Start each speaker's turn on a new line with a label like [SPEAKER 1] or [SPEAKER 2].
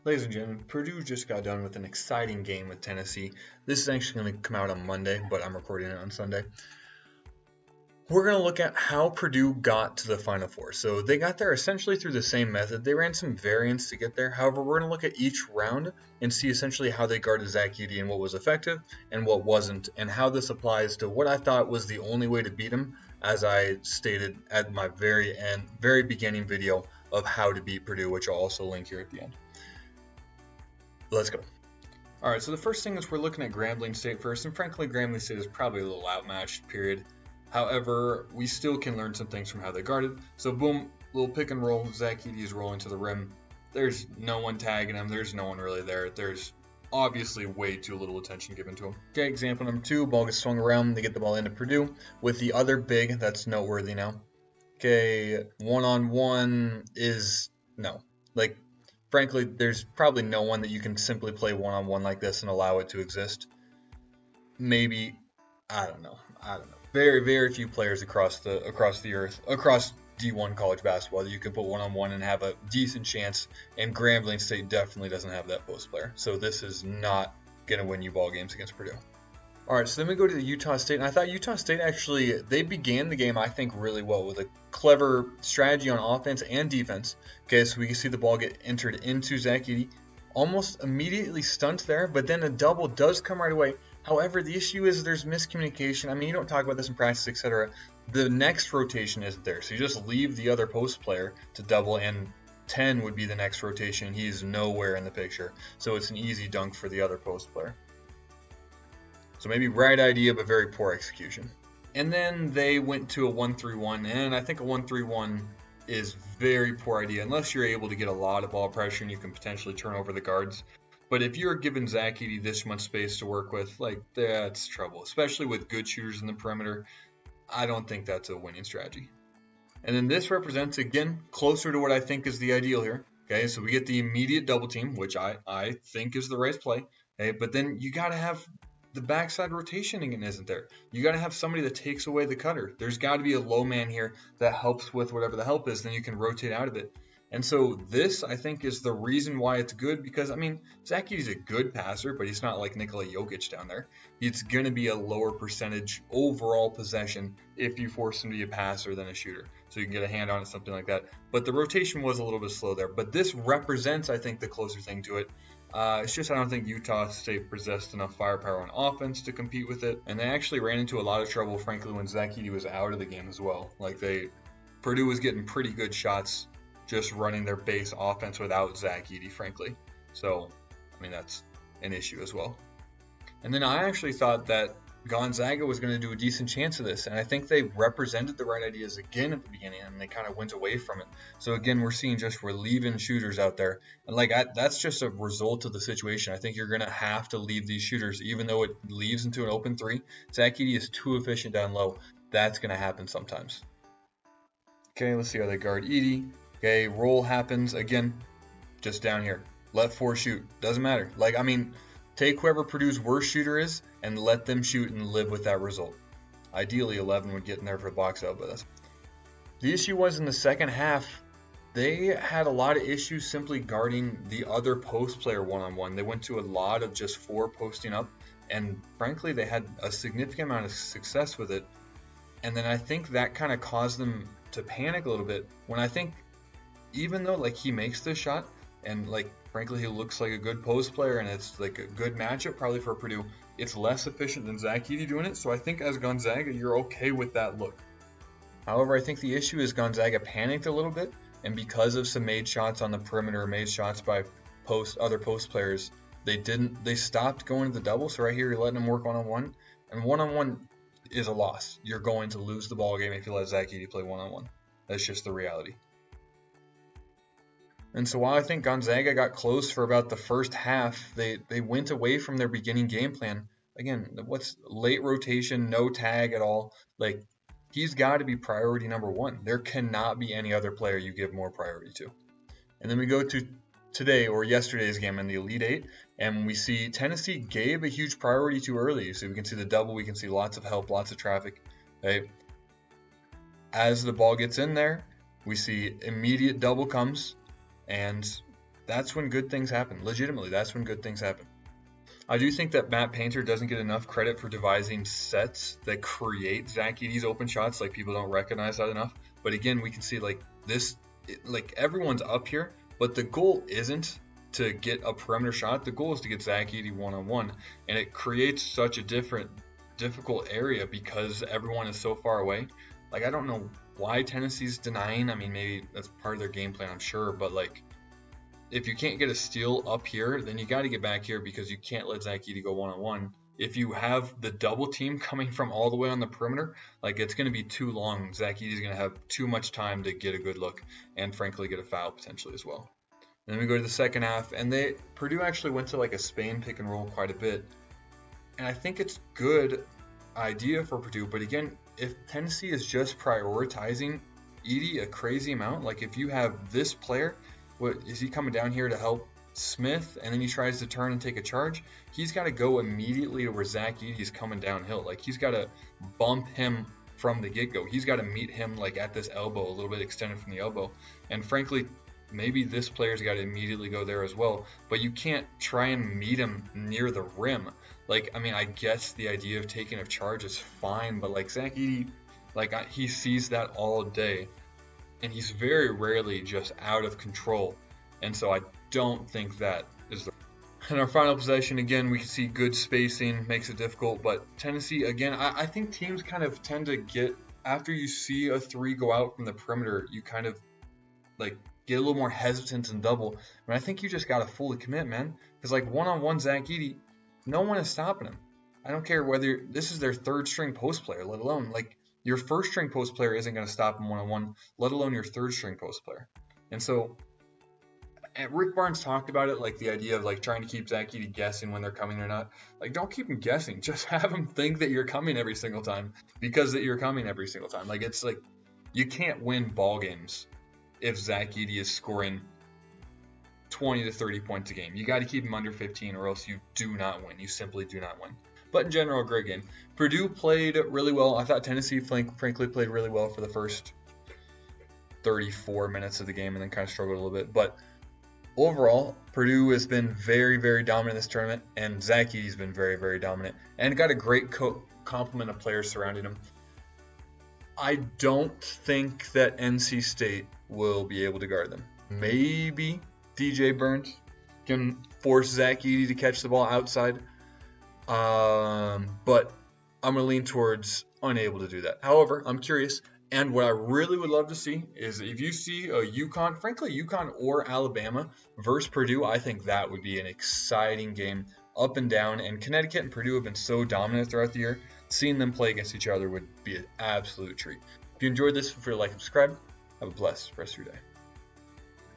[SPEAKER 1] Ladies and gentlemen, Purdue just got done with an exciting game with Tennessee. This is actually going to come out on Monday, but I'm recording it on Sunday. We're going to look at how Purdue got to the Final Four. So they got there essentially through the same method. They ran some variants to get there. However, we're going to look at each round and see essentially how they guarded Zach Edey and what was effective and what wasn't, and how this applies to what I thought was the only way to beat him, as I stated at my very beginning video of how to beat Purdue, which I'll also link here at the end. Let's go. Alright, so the first thing is we're looking at Grambling State first, and frankly Grambling State is probably a little outmatched, period. However, we still can learn some things from how they guarded. So boom, little pick and roll, Zach Edey is rolling to the rim. There's no one tagging him, there's no one really there. There's obviously way too little attention given to him. Okay, example number 2, ball gets swung around, they get the ball into Purdue with the other big that's noteworthy now. Okay, one-on-one is no. Frankly, there's probably no one that you can simply play one-on-one like this and allow it to exist. Maybe, I don't know. Very few players across the earth, across D1 college basketball that you can put one-on-one and have a decent chance, and Grambling State definitely doesn't have that post player. So this is not going to win you ball games against Purdue. Alright, so then we go to the Utah State, and I thought Utah State actually, they began the game, I think, really well with a clever strategy on offense and defense. Okay, so we can see the ball get entered into Zach Edey, almost immediately stunt there, but then a double does come right away. However, the issue is there's miscommunication. I mean, you don't talk about this in practice, etc. The next rotation isn't there, so you just leave the other post player to double, and 10 would be the next rotation. He's nowhere in the picture, so it's an easy dunk for the other post player. So maybe right idea, but very poor execution. And then they went to a 1-3-1, and I think a 1-3-1 is very poor idea unless you're able to get a lot of ball pressure and you can potentially turn over the guards. But if you're giving Zach Edey this much space to work with, that's trouble, especially with good shooters in the perimeter. I don't think that's a winning strategy. And then this represents, again, closer to what I think is the ideal here. Okay, so we get the immediate double team, which I think is the right play. Okay, but then you got to have the backside rotation again, isn't there? You got to have somebody that takes away the cutter. There's got to be a low man here that helps with whatever the help is, then you can rotate out of it. And so this, I think, is the reason why it's good, because, I mean, Zach Edey's a good passer, but he's not like Nikola Jokic down there. It's going to be a lower percentage overall possession if you force him to be a passer than a shooter. So you can get a hand on it, something like that. But the rotation was a little bit slow there. But this represents, I think, the closer thing to it. It's just I don't think Utah State possessed enough firepower on offense to compete with it. And they actually ran into a lot of trouble, frankly, when Zach Edey was out of the game as well. Purdue was getting pretty good shots just running their base offense without Zach Edey, frankly. So, I mean, that's an issue as well. And then I actually thought that Gonzaga was going to do a decent chance of this, and I think they represented the right ideas again at the beginning, and they kind of went away from it. So again, we're seeing just relieving shooters out there, and that's just a result of the situation. I think you're going to have to leave these shooters, even though it leaves into an open three. Zach Edey is too efficient down low. That's going to happen sometimes. Okay, let's see how they guard Edey. Okay, roll happens again, just down here. Let 4 shoot, doesn't matter. Take whoever Purdue's worst shooter is and let them shoot and live with that result. Ideally, 11 would get in there for the box out, but the issue was in the second half, they had a lot of issues simply guarding the other post player one-on-one. They went to a lot of just 4 posting up, and frankly, they had a significant amount of success with it. And then I think that kind of caused them to panic a little bit, when I think even though he makes this shot, and frankly he looks like a good post player and it's a good matchup probably for Purdue, it's less efficient than Zach Edey doing it. So I think as Gonzaga, you're okay with that look. However, I think the issue is Gonzaga panicked a little bit, and because of some made shots on the perimeter, made shots by other post players, they stopped going to the double. So right here you're letting them work one-on-one, and one-on-one is a loss. You're going to lose the ball game if you let Zach Edey play one-on-one. That's just the reality. And so while I think Gonzaga got close for about the first half, they went away from their beginning game plan. Again, what's late rotation, no tag at all. He's got to be priority number 1. There cannot be any other player you give more priority to. And then we go to today or yesterday's game in the Elite Eight, and we see Tennessee gave a huge priority to early. So we can see the double, we can see lots of help, lots of traffic. Okay. As the ball gets in there, we see immediate double comes. And that's when good things happen. Legitimately, that's when good things happen. I do think that Matt Painter doesn't get enough credit for devising sets that create Zach Edey's open shots. Like, people don't recognize that enough. But again, we can see like this, like everyone's up here, but the goal isn't to get a perimeter shot. The goal is to get Zach Edey one-on-one, and it creates such a difficult area because everyone is so far away. Like, I don't know why Tennessee's denying. I mean, maybe that's part of their game plan, I'm sure, but like, if you can't get a steal up here, then you got to get back here because you can't let Zach Edey go one-on-one. If you have the double team coming from all the way on the perimeter, like, it's going to be too long. Zach Edey's going to have too much time to get a good look and frankly get a foul potentially as well. And then we go to the second half, and Purdue actually went to like a Spain pick and roll quite a bit. And I think it's good idea for Purdue, but again, if Tennessee is just prioritizing Edey a crazy amount, like if you have this player, what is he coming down here to help Smith, and then he tries to turn and take a charge? He's got to go immediately to where Zach Edey is coming downhill. Like, he's got to bump him from the get-go. He's got to meet him like at this elbow, a little bit extended from the elbow. And frankly, maybe this player's got to immediately go there as well. But you can't try and meet him near the rim. Like, I mean, I guess the idea of taking a charge is fine, but like Zach Edey, like he sees that all day. And he's very rarely just out of control. And so I don't think that is the... In our final possession, again, we can see good spacing, makes it difficult. But Tennessee, again, I think teams kind of tend to get, after you see a three go out from the perimeter, you kind of like get a little more hesitant and double. But I think you just got to fully commit, man. Because like one-on-one Zach Edey, no one is stopping him. I don't care whether this is their third string post player, let alone like your first string post player isn't going to stop him one-on-one, let alone your third string post player. And so Rick Barnes talked about it, like the idea of like trying to keep Zach Edey guessing when they're coming or not. Like, don't keep him guessing. Just have him think that you're coming every single time because that you're coming every single time. Like, it's like you can't win ball games if Zach Edey is scoring 20 to 30 points a game. You got to keep him under 15 or else you do not win. You simply do not win. But in general, a great game. Purdue played really well. I thought Tennessee, frankly, played really well for the first 34 minutes of the game and then kind of struggled a little bit. But overall, Purdue has been very, very dominant in this tournament, and Zach Edey's been very, very dominant and got a great complement of players surrounding him. I don't think that NC State will be able to guard them. Maybe DJ Burns can force Zach Edey to catch the ball outside. But I'm going to lean towards unable to do that. However, I'm curious, and what I really would love to see is if you see a UConn, frankly, UConn or Alabama versus Purdue, I think that would be an exciting game up and down. And Connecticut and Purdue have been so dominant throughout the year. Seeing them play against each other would be an absolute treat. If you enjoyed this, feel free to like and subscribe. Have a blessed rest of your day.